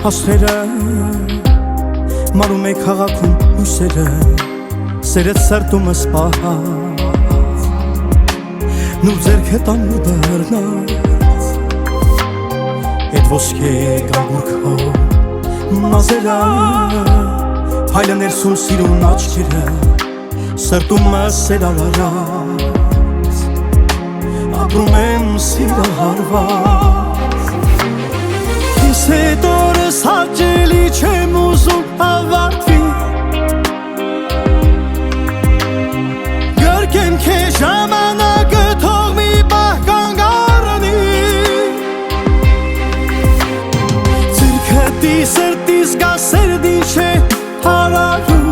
Աստերը մարում է քաղաքում հույսերը սերդ սրտումս պահած նուր ձերքը տանու դարնած էդ ոսկե գագուրքով մազերը հայլը ներսում սիրուն աչքերը սրտումս սերալարած ապրում եմ սիրահարված Այդ օրս հաճելի չեմ ուզում ավարտվի Գրկեմ քեզ ժամանակը թող մի պահ կանգ առնի Ձերքտի սրտիս գա սերդին չէ հարարու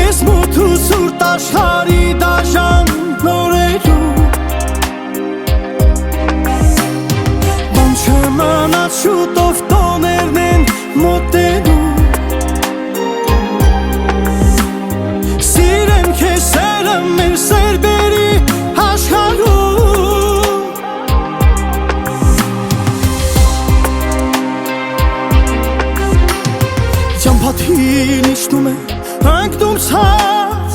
Ես մութ ու սուրտ աշխարհի դաժան նորերու Չմանած շուտով տոներն են մոտենում Սիրեմ քեզ սերը մեր սերբերի աշխարհում Ճամփաթին իջնում է ընկնում ցած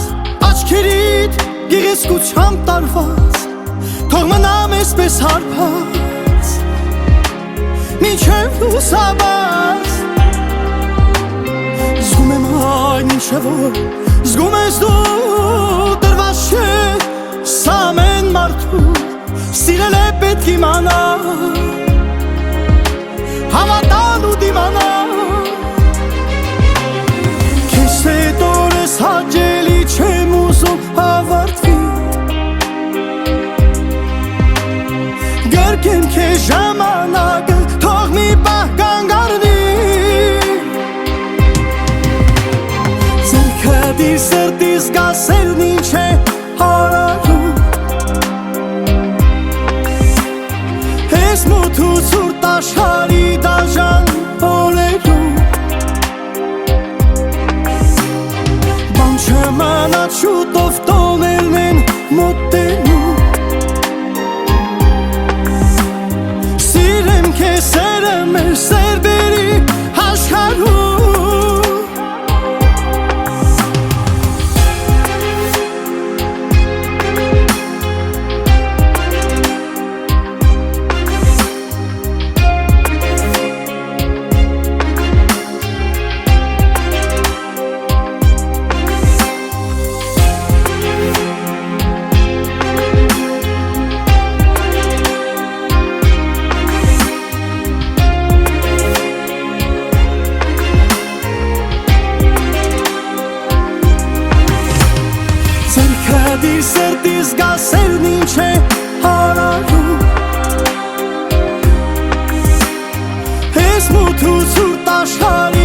Աչքերիդ գեղեցկությամբ տարված Թող մնամ էսպես հարբած Մինչև լուսաբաց Զգում եմ այն ինչը որ Զգում ես դու դրված չէ Սա ամեն մարդու Սիրել է պետք իմանալ Հավատալ ու դիմանալ Քեզ հետ օրս հաճելի չեմ ուզում ավարտվի Գրկեմ քեզ ժամանակը Թող մի պահ կանգ առնի Ձերքտի սրտիս գա սերն ինչ է հարարում Ես մութ ու սուրտ աշխարհի դաժան օրերում Բան չմանած շուտով տոներն են մոտենում Քեզ սերը մեր սերբերի աշխարհում Ձերքտի սրտիս գա սերն ինչ է հարարում Ես մութ ու սուրտ աշխարհի